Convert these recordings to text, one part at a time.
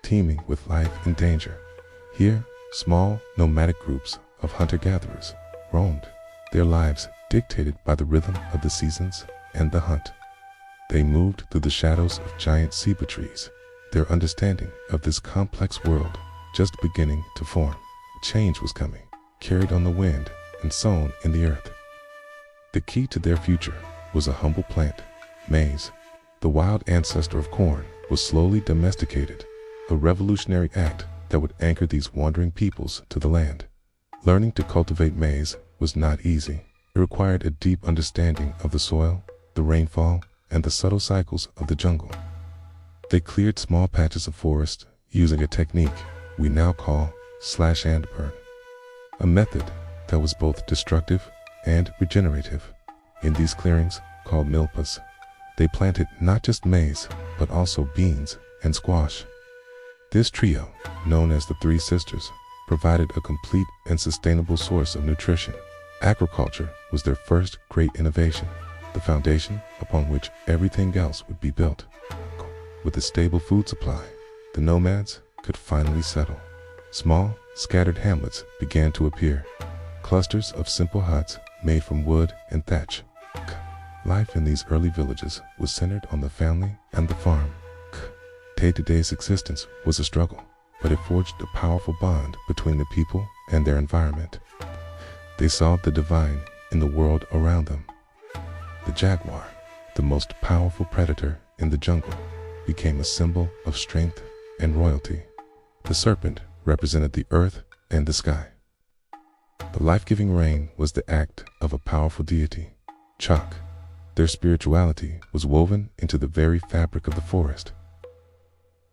teeming with life and danger. Here, small, nomadic groups of hunter-gatherers roamed, their lives dictated by the rhythm of the seasons and the hunt. They moved through the shadows of giant ceiba trees, their understanding of this complex world just beginning to form. Change was coming, carried on the wind and sown in the earth. The key to their future was a humble plant, maize. The wild ancestor of corn was slowly domesticated, a revolutionary act that would anchor these wandering peoples to the land. Learning to cultivate maize was not easy. It required a deep understanding of the soil, the rainfall, and the subtle cycles of the jungle. They cleared small patches of forest using a technique we now call slash and burn, a method that was both destructive and regenerative. In these clearings, called milpas, they planted not just maize, but also beans and squash. This trio, known as the Three Sisters, provided a complete and sustainable source of nutrition. Agriculture was their first great innovation, the foundation upon which everything else would be built. With a stable food supply, the nomads could finally settle. Small, scattered hamlets began to appear, clusters of simple huts made from wood and thatch. Life in these early villages was centered on the family and the farm. Day-to-day existence was a struggle, but it forged a powerful bond between the people and their environment. They saw the divine in the world around them. The jaguar, the most powerful predator in the jungle, became a symbol of strength and royalty. The serpent represented the earth and the sky. The life-giving rain was the act of a powerful deity, Chak. Their spirituality was woven into the very fabric of the forest.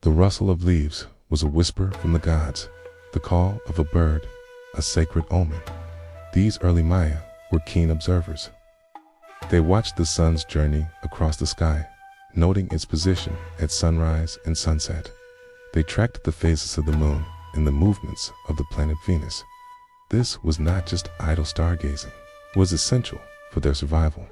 The rustle of leaves was a whisper from the gods, the call of a bird, a sacred omen. These early Maya were keen observers. They watched the sun's journey across the sky, noting its position at sunrise and sunset. They tracked the phases of the moon and the movements of the planet Venus. This was not just idle stargazing, it was essential for their survival.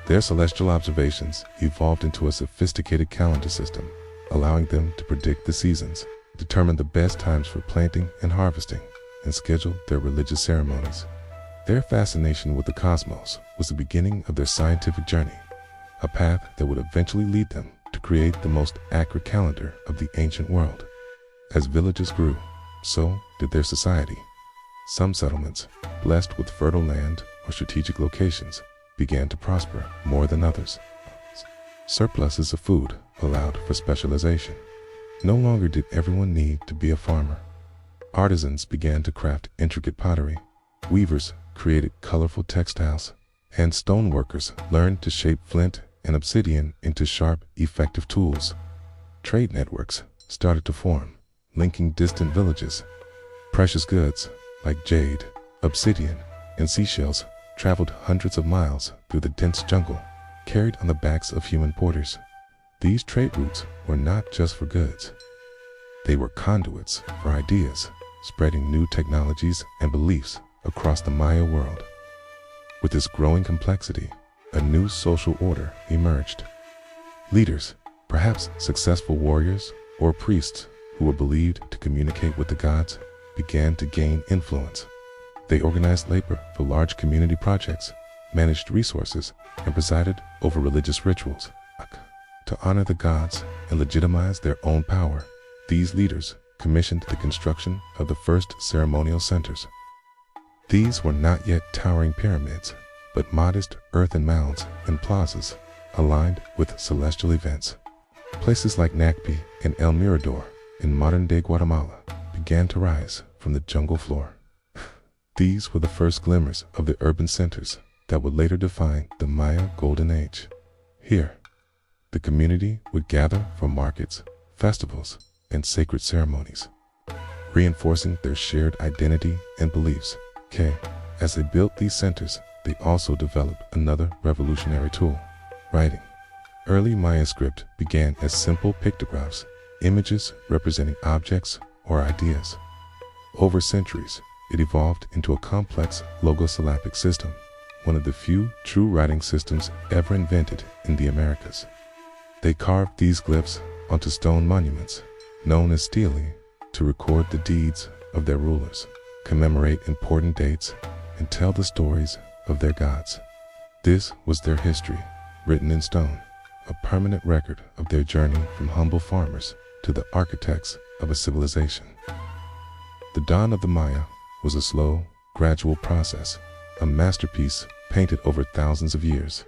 Their celestial observations evolved into a sophisticated calendar system, allowing them to predict the seasons, determine the best times for planting and harvesting, and schedule their religious ceremonies. Their fascination with the cosmos was the beginning of their scientific journey, a path that would eventually lead them to create the most accurate calendar of the ancient world. As villages grew, so did their society. Some settlements, blessed with fertile land or strategic locations, began to prosper more than others. Surpluses of food allowed for specialization. No longer did everyone need to be a farmer. Artisans began to craft intricate pottery. Weavers created colorful textiles, and stoneworkers learned to shape flint and obsidian into sharp, effective tools. Trade networks started to form, linking distant villages. Precious goods like jade, obsidian, and seashells traveled hundreds of miles through the dense jungle, carried on the backs of human porters. These trade routes were not just for goods. They were conduits for ideas, spreading new technologies and beliefs across the Maya world. With this growing complexity, a new social order emerged. Leaders, perhaps successful warriors or priests who were believed to communicate with the gods, began to gain influence. They organized labor for large community projects, managed resources, and presided over religious rituals. To honor the gods and legitimize their own power, these leaders commissioned the construction of the first ceremonial centers. These were not yet towering pyramids, but modest earthen mounds and plazas aligned with celestial events. Places like Nakpi and El Mirador in modern-day Guatemala began to rise from the jungle floor. These were the first glimmers of the urban centers that would later define the Maya Golden Age. Here, the community would gather for markets, festivals, and sacred ceremonies, reinforcing their shared identity and beliefs. As they built these centers, they also developed another revolutionary tool, writing. Early Maya script began as simple pictographs, images representing objects or ideas. Over centuries, it evolved into a complex logosyllabic system, one of the few true writing systems ever invented in the Americas. They carved these glyphs onto stone monuments, known as stele, to record the deeds of their rulers, commemorate important dates, and tell the stories of their gods. This was their history, written in stone, a permanent record of their journey from humble farmers to the architects of a civilization. The dawn of the Maya was a slow, gradual process, a masterpiece painted over thousands of years.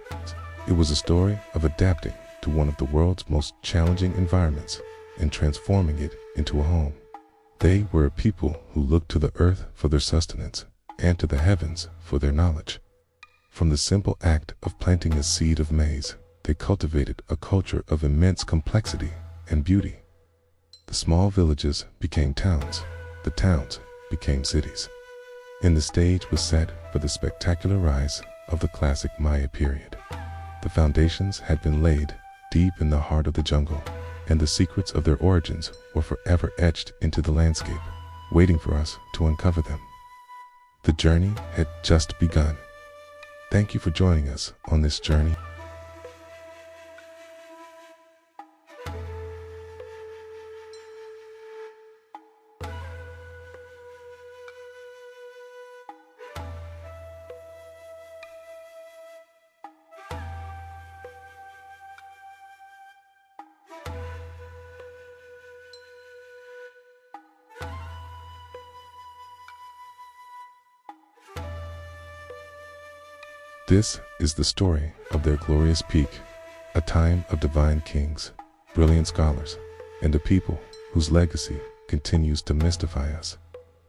It was a story of adapting to one of the world's most challenging environments and transforming it into a home. They were a people who looked to the earth for their sustenance and to the heavens for their knowledge. From the simple act of planting a seed of maize, they cultivated a culture of immense complexity and beauty. The small villages became towns, the towns became cities, and the stage was set for the spectacular rise of the classic Maya period. The foundations had been laid deep in the heart of the jungle, and the secrets of their origins were forever etched into the landscape, waiting for us to uncover them. The journey had just begun. Thank you for joining us on this journey. This is the story of their glorious peak, a time of divine kings, brilliant scholars, and a people whose legacy continues to mystify us.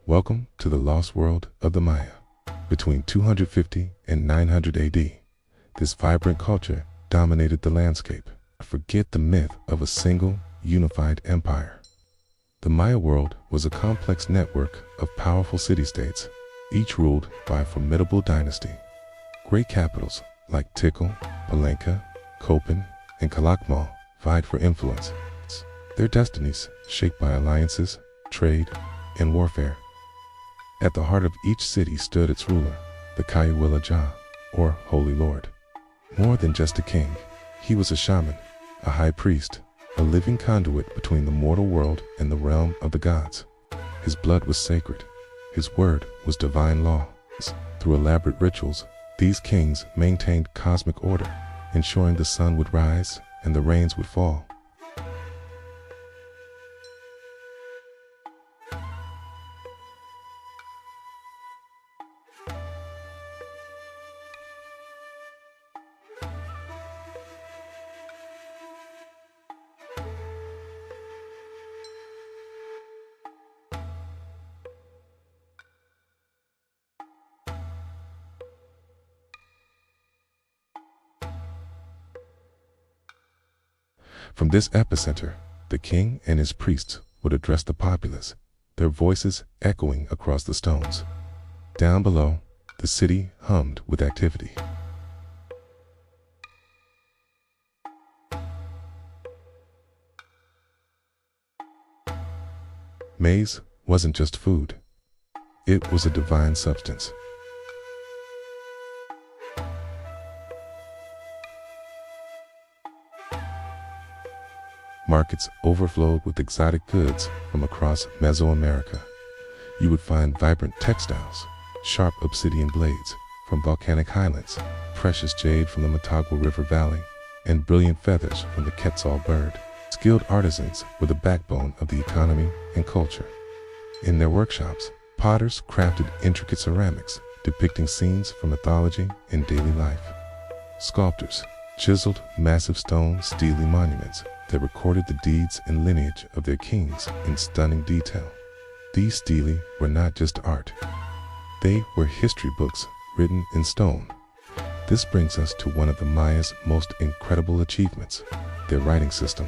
Welcome to the lost world of the Maya. Between 250 and 900 AD, this vibrant culture dominated the landscape. Forget the myth of a single, unified empire. The Maya world was a complex network of powerful city-states, each ruled by a formidable dynasty. Great capitals like Tikal, Palenque, Copan, and Calakmul vied for influence, their destinies shaped by alliances, trade, and warfare. At the heart of each city stood its ruler, the Kayuwila, or Holy Lord. More than just a king, he was a shaman, a high priest, a living conduit between the mortal world and the realm of the gods. His blood was sacred. His word was divine law. Through elaborate rituals, these kings maintained cosmic order, ensuring the sun would rise and the rains would fall. From this epicenter, the king and his priests would address the populace, their voices echoing across the stones. Down below, the city hummed with activity. Maize wasn't just food. It was a divine substance. Markets overflowed with exotic goods from across Mesoamerica. You would find vibrant textiles, sharp obsidian blades from volcanic highlands, precious jade from the Motagua River Valley, and brilliant feathers from the Quetzal bird. Skilled artisans were the backbone of the economy and culture. In their workshops, potters crafted intricate ceramics depicting scenes from mythology and daily life. Sculptors chiseled massive stone stele monuments that recorded the deeds and lineage of their kings in stunning detail. These stele were not just art. They were history books written in stone. This brings us to one of the Maya's most incredible achievements, their writing system.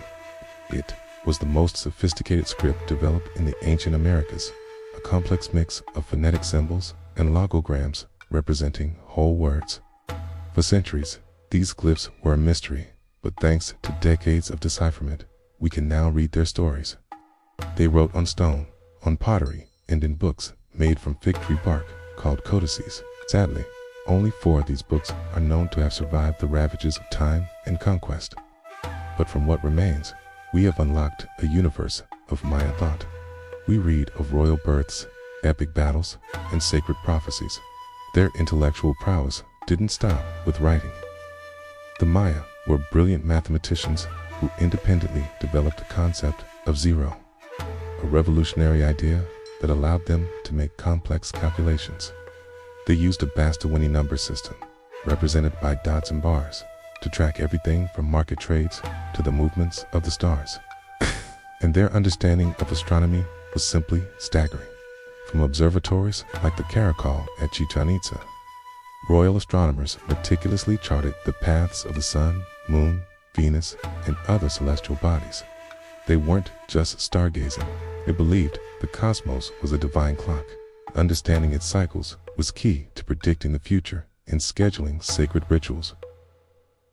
It was the most sophisticated script developed in the ancient Americas, a complex mix of phonetic symbols and logograms representing whole words. For centuries, these glyphs were a mystery, but thanks to decades of decipherment, we can now read their stories. They wrote on stone, on pottery, and in books made from fig tree bark called codices. Sadly, only 4 of these books are known to have survived the ravages of time and conquest. But from what remains, we have unlocked a universe of Maya thought. We read of royal births, epic battles, and sacred prophecies. Their intellectual prowess didn't stop with writing. The Maya were brilliant mathematicians who independently developed the concept of zero, a revolutionary idea that allowed them to make complex calculations. They used a Basta-Winnie number system, represented by dots and bars, to track everything from market trades to the movements of the stars. And their understanding of astronomy was simply staggering. From observatories like the Caracol at Chichen Itza, royal astronomers meticulously charted the paths of the sun, moon, Venus, and other celestial bodies. They weren't just stargazing. They believed the cosmos was a divine clock. Understanding its cycles was key to predicting the future and scheduling sacred rituals.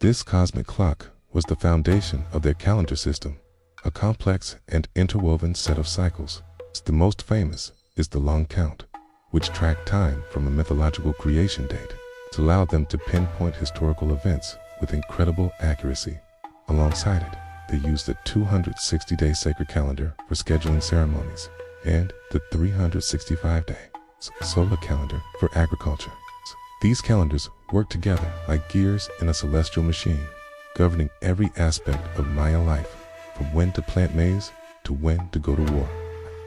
This cosmic clock was the foundation of their calendar system, a complex and interwoven set of cycles. The most famous is the long count, which tracked time from a mythological creation date. It allowed them to pinpoint historical events with incredible accuracy. Alongside it, they used the 260-day sacred calendar for scheduling ceremonies and the 365-day solar calendar for agriculture. These calendars work together like gears in a celestial machine, governing every aspect of Maya life, from when to plant maize to when to go to war.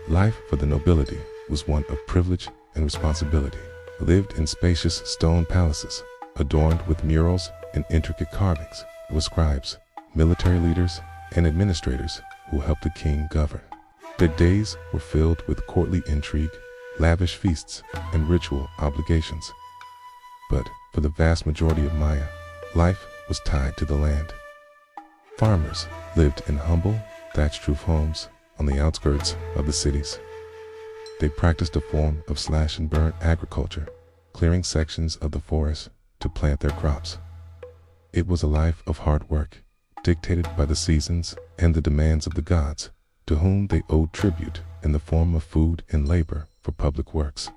Life for the nobility was one of privilege and responsibility. They lived in spacious stone palaces, adorned with murals and intricate carvings. There were scribes, military leaders, and administrators who helped the king govern. Their days were filled with courtly intrigue, lavish feasts, and ritual obligations. But for the vast majority of Maya, life was tied to the land. Farmers lived in humble, thatched-roof homes on the outskirts of the cities. They practiced a form of slash-and-burn agriculture, clearing sections of the forest to plant their crops. It was a life of hard work, dictated by the seasons and the demands of the gods, to whom they owed tribute in the form of food and labor for public works.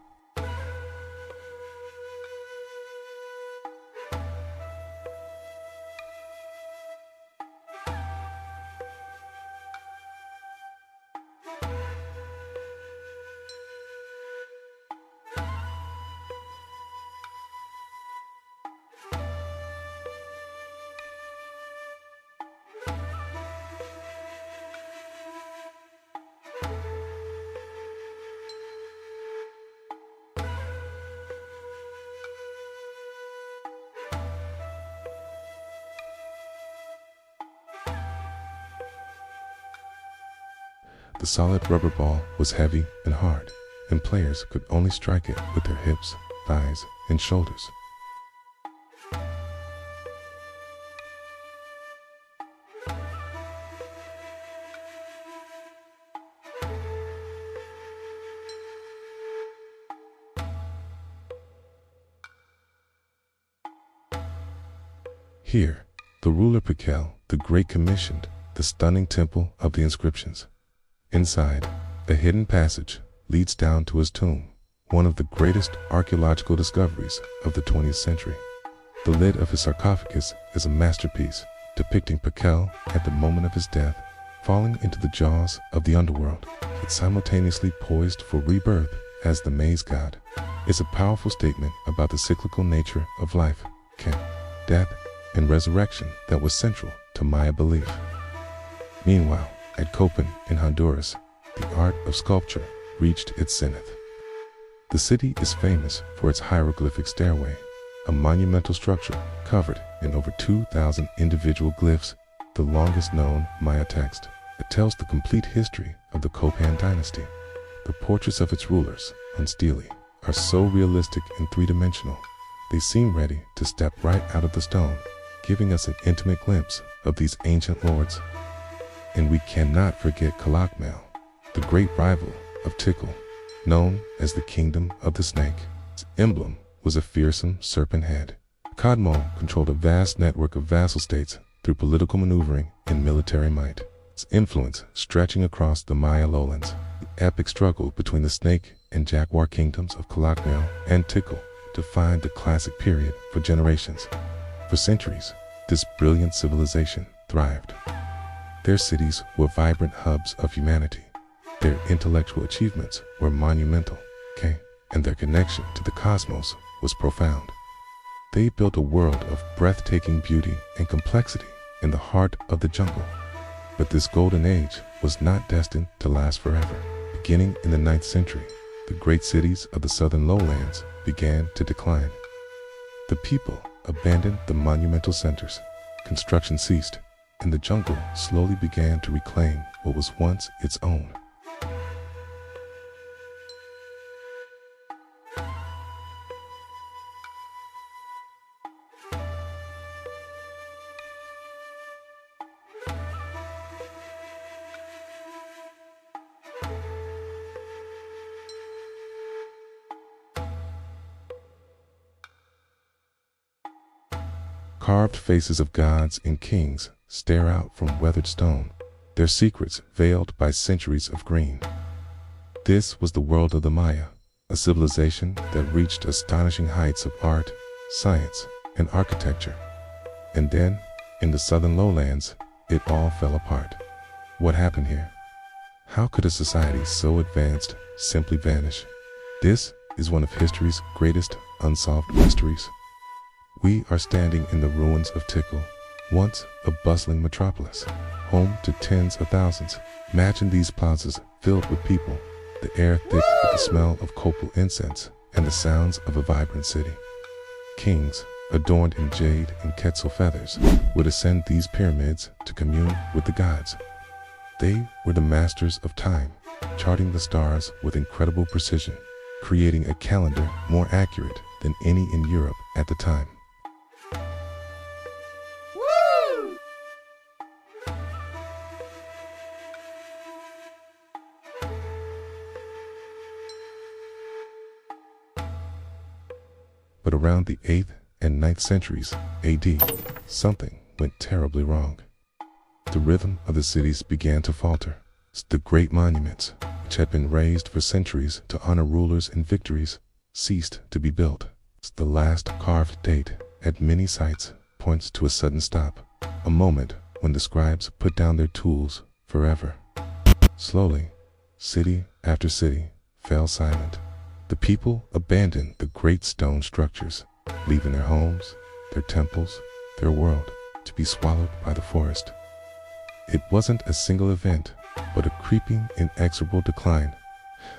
The solid rubber ball was heavy and hard, and players could only strike it with their hips, thighs, and shoulders. Here, the ruler Tikal the Great commissioned the stunning temple of the inscriptions. Inside, a hidden passage leads down to his tomb, one of the greatest archaeological discoveries of the 20th century. The lid of his sarcophagus is a masterpiece depicting Tikal at the moment of his death, falling into the jaws of the underworld, yet simultaneously poised for rebirth as the maize god. It's a powerful statement about the cyclical nature of life, death, and resurrection that was central to Maya belief. Meanwhile, at Copan in Honduras, the art of sculpture reached its zenith. The city is famous for its hieroglyphic stairway, a monumental structure covered in over 2,000 individual glyphs, the longest known Maya text. It tells the complete history of the Copan dynasty. The portraits of its rulers, on stele, are so realistic and three-dimensional, they seem ready to step right out of the stone, giving us an intimate glimpse of these ancient lords. And we cannot forget Calakmul, the great rival of Tikal, known as the Kingdom of the Snake. Its emblem was a fearsome serpent head. Calakmul controlled a vast network of vassal states through political maneuvering and military might, its influence stretching across the Maya lowlands. The epic struggle between the snake and jaguar kingdoms of Calakmul and Tikal defined the classic period for generations. For centuries, this brilliant civilization thrived. Their cities were vibrant hubs of humanity, Their intellectual achievements were monumental, and their connection to the cosmos was profound. They built a world of breathtaking beauty and complexity in the heart of the jungle. But this golden age was not destined to last forever. Beginning in the 9th century, the great cities of the southern lowlands began to decline. The people abandoned the monumental centers, construction ceased, and the jungle slowly began to reclaim what was once its own. Carved faces of gods and kings stare out from weathered stone, their secrets veiled by centuries of green. This was the world of the Maya, a civilization that reached astonishing heights of art, science, and architecture. And then, in the southern lowlands, it all fell apart. What happened here? How could a society so advanced simply vanish? This is one of history's greatest unsolved mysteries. We are standing in the ruins of Tikal, once a bustling metropolis, home to tens of thousands. Imagine these plazas filled with people, the air thick with the smell of copal incense and the sounds of a vibrant city. Kings, adorned in jade and quetzal feathers, would ascend these pyramids to commune with the gods. They were the masters of time, charting the stars with incredible precision, creating a calendar more accurate than any in Europe at the time. But around the 8th and 9th centuries AD, something went terribly wrong. The rhythm of the cities began to falter. The great monuments, which had been raised for centuries to honor rulers and victories, ceased to be built. The last carved date at many sites points to a sudden stop, a moment when the scribes put down their tools forever. Slowly, city after city fell silent. The people abandoned the great stone structures, leaving their homes, their temples, their world to be swallowed by the forest. It wasn't a single event, but a creeping, inexorable decline.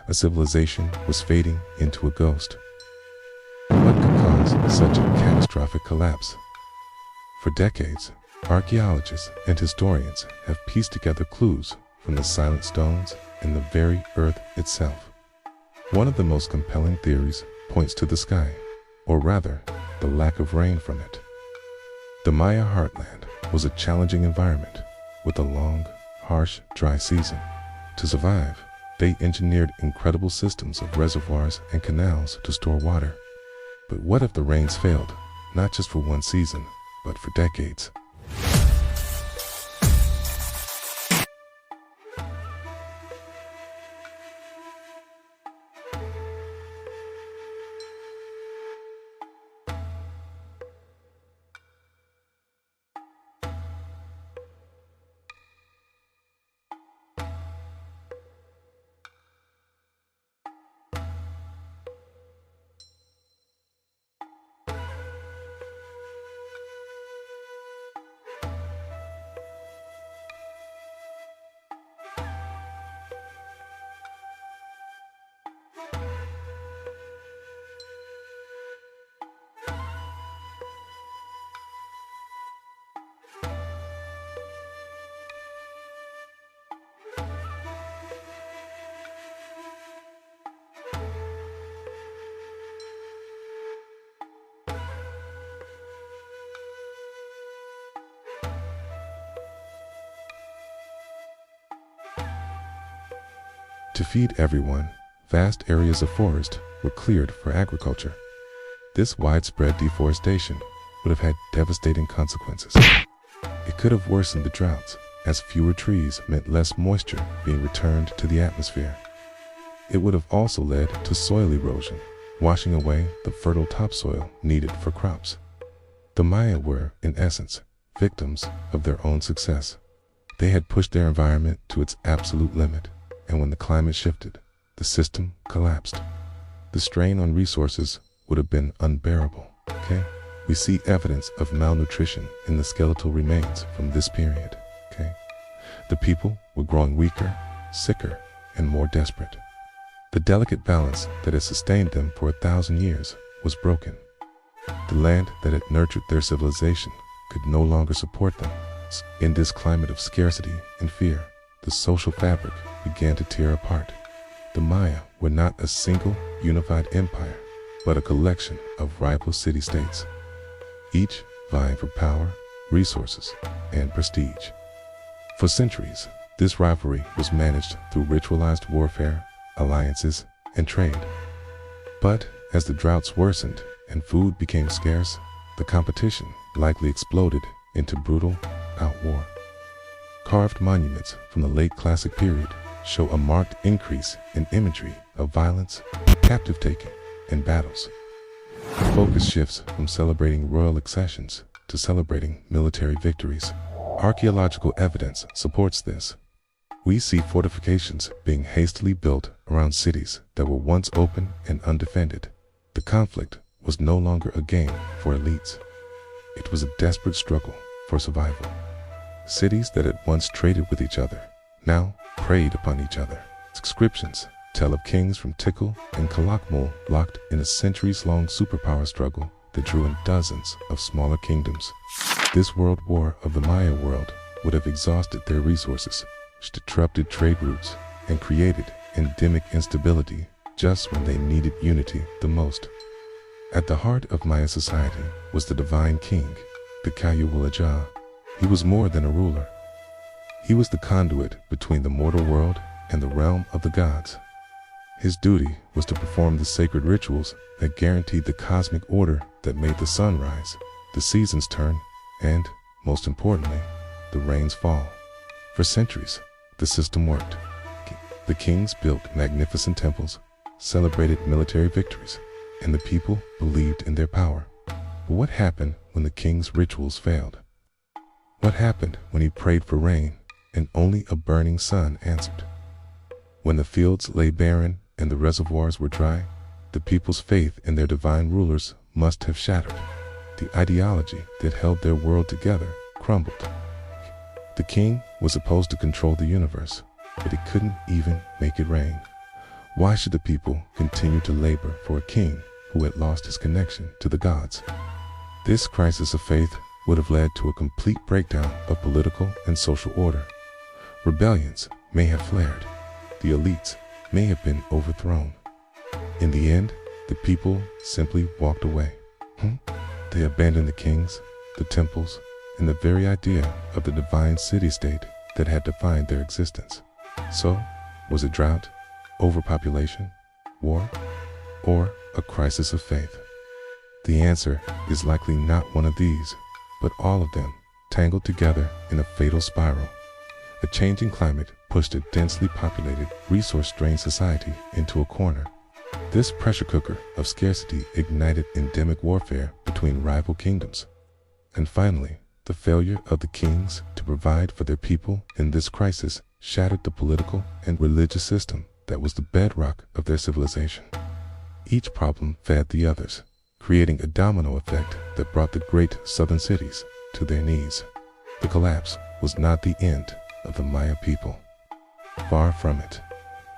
A civilization was fading into a ghost. What could cause such a catastrophic collapse? For decades, archaeologists and historians have pieced together clues from the silent stones and the very earth itself. One of the most compelling theories points to the sky, or rather, the lack of rain from it. The Maya heartland was a challenging environment, with a long, harsh, dry season. To survive, they engineered incredible systems of reservoirs and canals to store water. But what if the rains failed, not just for one season, but for decades? To feed everyone, vast areas of forest were cleared for agriculture. This widespread deforestation would have had devastating consequences. It could have worsened the droughts, as fewer trees meant less moisture being returned to the atmosphere. It would have also led to soil erosion, washing away the fertile topsoil needed for crops. The Maya were, in essence, victims of their own success. They had pushed their environment to its absolute limit, and when the climate shifted, the system collapsed. The strain on resources would have been unbearable. Okay? We see evidence of malnutrition in the skeletal remains from this period. Okay? The people were growing weaker, sicker, and more desperate. The delicate balance that had sustained them for 1,000 years was broken. The land that had nurtured their civilization could no longer support them. In this climate of scarcity and fear, the social fabric began to tear apart. The Maya were not a single unified empire, but a collection of rival city-states, each vying for power, resources, and prestige. For centuries, this rivalry was managed through ritualized warfare, alliances, and trade. But as the droughts worsened and food became scarce, the competition likely exploded into brutal outwar. Carved monuments from the late classic period show a marked increase in imagery of violence, captive-taking, and battles. The focus shifts from celebrating royal accessions to celebrating military victories. Archaeological evidence supports this. We see fortifications being hastily built around cities that were once open and undefended. The conflict was no longer a game for elites. It was a desperate struggle for survival. Cities that had once traded with each other now preyed upon each other. Inscriptions tell of kings from Tikal and Palenque locked in a centuries-long superpower struggle that drew in dozens of smaller kingdoms. This world war of the Maya world would have exhausted their resources, disrupted trade routes, and created endemic instability just when they needed unity the most. At the heart of Maya society was the divine king, the Kayuwalaja. He was more than a ruler. He was the conduit between the mortal world and the realm of the gods. His duty was to perform the sacred rituals that guaranteed the cosmic order that made the sun rise, the seasons turn, and, most importantly, the rains fall. For centuries, the system worked. The kings built magnificent temples, celebrated military victories, and the people believed in their power. But what happened when the king's rituals failed? What happened when he prayed for rain and only a burning sun answered? When the fields lay barren and the reservoirs were dry, the people's faith in their divine rulers must have shattered. The ideology that held their world together crumbled. The king was supposed to control the universe, but he couldn't even make it rain. Why should the people continue to labor for a king who had lost his connection to the gods? This crisis of faith would have led to a complete breakdown of political and social order. Rebellions may have flared. The elites may have been overthrown. In the end, the people simply walked away. They abandoned the kings, the temples, and the very idea of the divine city-state that had defined their existence. So, was it drought, overpopulation, war, or a crisis of faith? The answer is likely not one of these, but all of them tangled together in a fatal spiral. A changing climate pushed a densely populated, resource-strained society into a corner. This pressure cooker of scarcity ignited endemic warfare between rival kingdoms. And finally, the failure of the kings to provide for their people in this crisis shattered the political and religious system that was the bedrock of their civilization. Each problem fed the others, creating a domino effect that brought the great southern cities to their knees. The collapse was not the end of the Maya people. Far from it.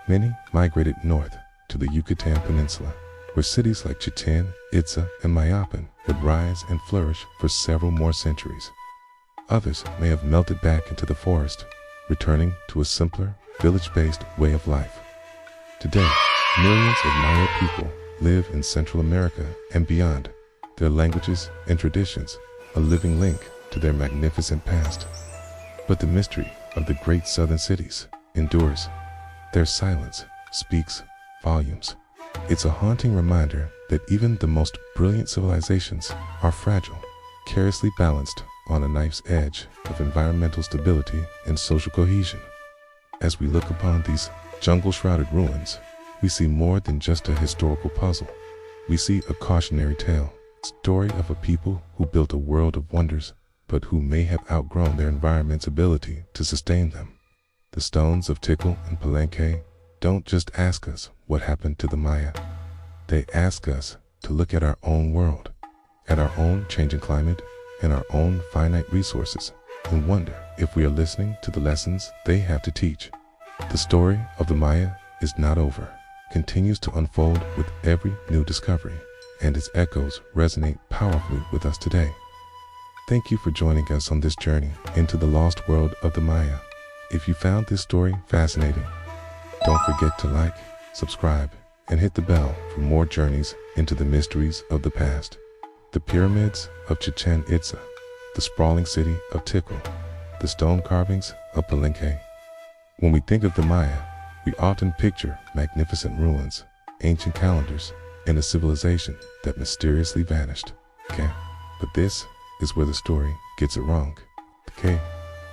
Many migrated north to the Yucatan Peninsula, where cities like Chichen Itza and Mayapan would rise and flourish for several more centuries. Others may have melted back into the forest, returning to a simpler, village-based way of life. Today, millions of Maya people live in Central America and beyond, their languages and traditions a living link to their magnificent past. But the mystery of the great southern cities endures. Their silence speaks volumes. It's a haunting reminder that even the most brilliant civilizations are fragile, carelessly balanced on a knife's edge of environmental stability and social cohesion. As we look upon these jungle-shrouded ruins, we see more than just a historical puzzle. We see a cautionary tale, story of a people who built a world of wonders, but who may have outgrown their environment's ability to sustain them. The stones of Tikal and Palenque don't just ask us what happened to the Maya. They ask us to look at our own world, at our own changing climate and our own finite resources, and wonder if we are listening to the lessons they have to teach. The story of the Maya is not over, continues to unfold with every new discovery, and its echoes resonate powerfully with us today. Thank you for joining us on this journey into the lost world of the Maya. If you found this story fascinating, don't forget to like, subscribe, and hit the bell for more journeys into the mysteries of the past. The pyramids of Chichen Itza, the sprawling city of Tikal, the stone carvings of Palenque. When we think of the Maya, we often picture magnificent ruins, ancient calendars, and a civilization that mysteriously vanished. Okay? But this is where the story gets it wrong. Okay?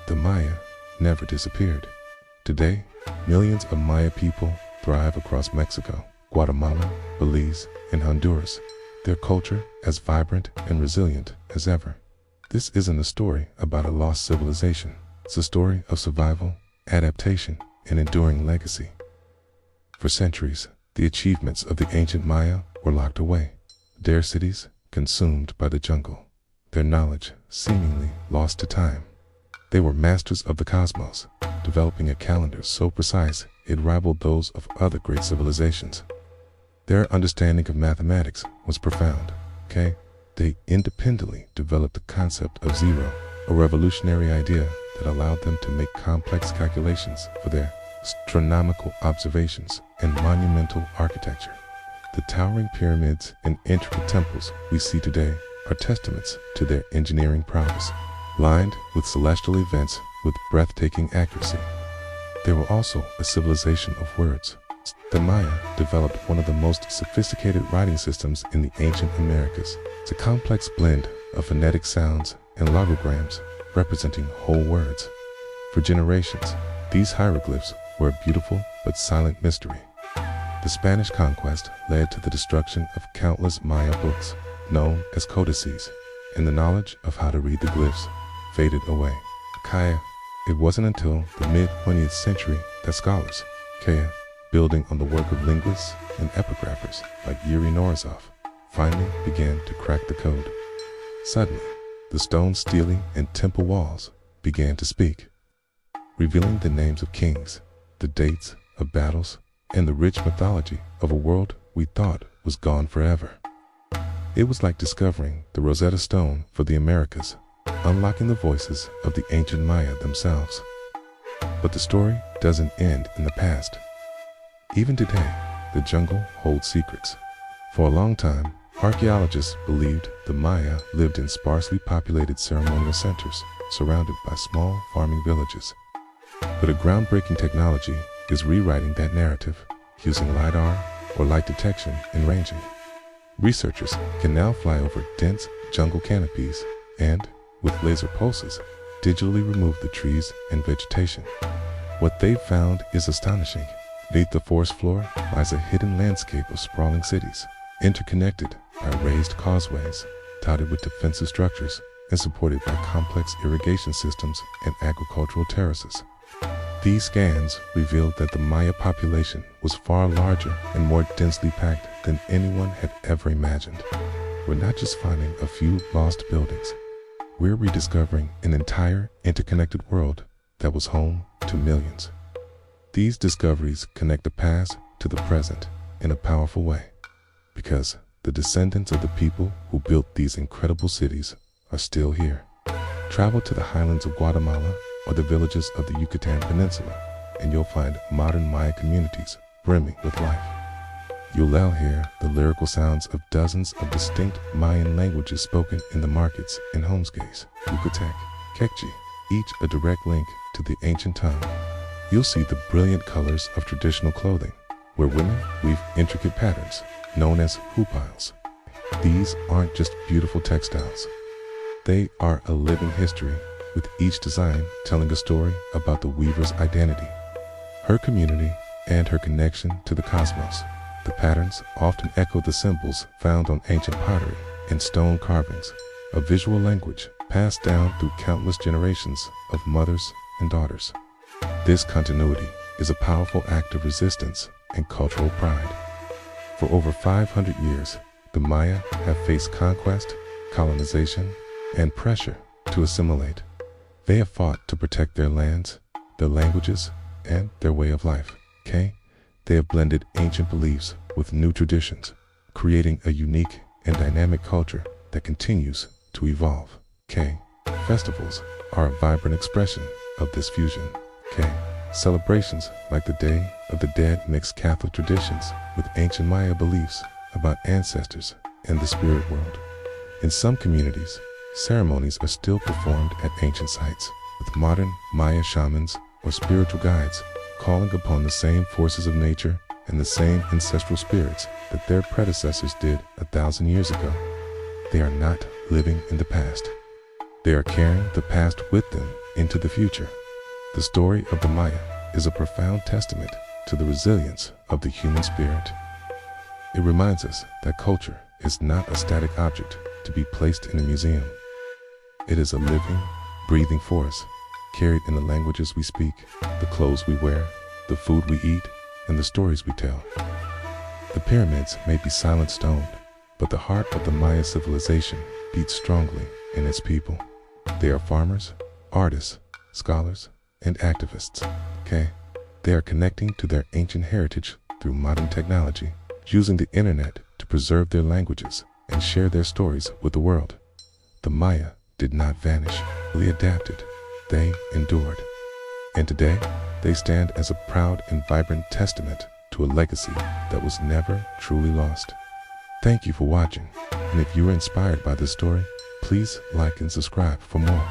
The Maya never disappeared. Today, millions of Maya people thrive across Mexico, Guatemala, Belize, and Honduras. Their culture as vibrant and resilient as ever. This isn't a story about a lost civilization. It's a story of survival, adaptation, and enduring legacy. For centuries, the achievements of the ancient Maya were locked away, their cities consumed by the jungle, their knowledge seemingly lost to time. They were masters of the cosmos, developing a calendar so precise it rivaled those of other great civilizations. Their understanding of mathematics was profound. Okay? They independently developed the concept of zero, a revolutionary idea that allowed them to make complex calculations for their astronomical observations and monumental architecture. The towering pyramids and intricate temples we see today are testaments to their engineering prowess, lined with celestial events with breathtaking accuracy. They were also a civilization of words. The Maya developed one of the most sophisticated writing systems in the ancient Americas. It's a complex blend of phonetic sounds and logograms representing whole words. For generations, these hieroglyphs were a beautiful but silent mystery. The Spanish conquest led to the destruction of countless Maya books, known as codices, and the knowledge of how to read the glyphs faded away. Kaya, it wasn't until the mid-20th century that scholars, Kaya, building on the work of linguists and epigraphers like Yuri Norizov, finally began to crack the code. Suddenly, the stone stelae and temple walls began to speak, revealing the names of kings, the dates of battles, and the rich mythology of a world we thought was gone forever. It was like discovering the Rosetta Stone for the Americas, unlocking the voices of the ancient Maya themselves. But the story doesn't end in the past. Even today, the jungle holds secrets. For a long time, archaeologists believed the Maya lived in sparsely populated ceremonial centers, surrounded by small farming villages. But a groundbreaking technology is rewriting that narrative, using LiDAR or light detection and ranging. Researchers can now fly over dense jungle canopies and, with laser pulses, digitally remove the trees and vegetation. What they've found is astonishing. Beneath the forest floor lies a hidden landscape of sprawling cities, interconnected by raised causeways, dotted with defensive structures, and supported by complex irrigation systems and agricultural terraces. These scans revealed that the Maya population was far larger and more densely packed than anyone had ever imagined. We're not just finding a few lost buildings. We're rediscovering an entire interconnected world that was home to millions. These discoveries connect the past to the present in a powerful way, because the descendants of the people who built these incredible cities are still here. Travel to the highlands of Guatemala or the villages of the Yucatan Peninsula, and you'll find modern Maya communities brimming with life. You'll now hear the lyrical sounds of dozens of distinct Mayan languages spoken in the markets and homestays, Yucatec, Quechua, each a direct link to the ancient tongue. You'll see the brilliant colors of traditional clothing, where women weave intricate patterns, known as hupiles. These aren't just beautiful textiles. They are a living history, with each design telling a story about the weaver's identity, her community, and her connection to the cosmos. The patterns often echo the symbols found on ancient pottery and stone carvings, a visual language passed down through countless generations of mothers and daughters. This continuity is a powerful act of resistance and cultural pride. For over 500 years, the Maya have faced conquest, colonization, and pressure to assimilate. They have fought to protect their lands, their languages, and their way of life. They have blended ancient beliefs with new traditions, creating a unique and dynamic culture that continues to evolve. Festivals are a vibrant expression of this fusion. Celebrations like the Day of the Dead mix Catholic traditions with ancient Maya beliefs about ancestors and the spirit world. In some communities, ceremonies are still performed at ancient sites, with modern Maya shamans or spiritual guides calling upon the same forces of nature and the same ancestral spirits that their predecessors did 1,000 years ago. They are not living in the past. They are carrying the past with them into the future. The story of the Maya is a profound testament to the resilience of the human spirit. It reminds us that culture is not a static object to be placed in a museum. It is a living, breathing force, carried in the languages we speak, the clothes we wear, the food we eat, and the stories we tell. The pyramids may be silent stone, but the heart of the Maya civilization beats strongly in its people. They are farmers, artists, scholars, and activists. They are connecting to their ancient heritage through modern technology, using the internet to preserve their languages and share their stories with the world. The Maya did not vanish, they adapted, they endured. And today, they stand as a proud and vibrant testament to a legacy that was never truly lost. Thank you for watching, and if you were inspired by this story, please like and subscribe for more.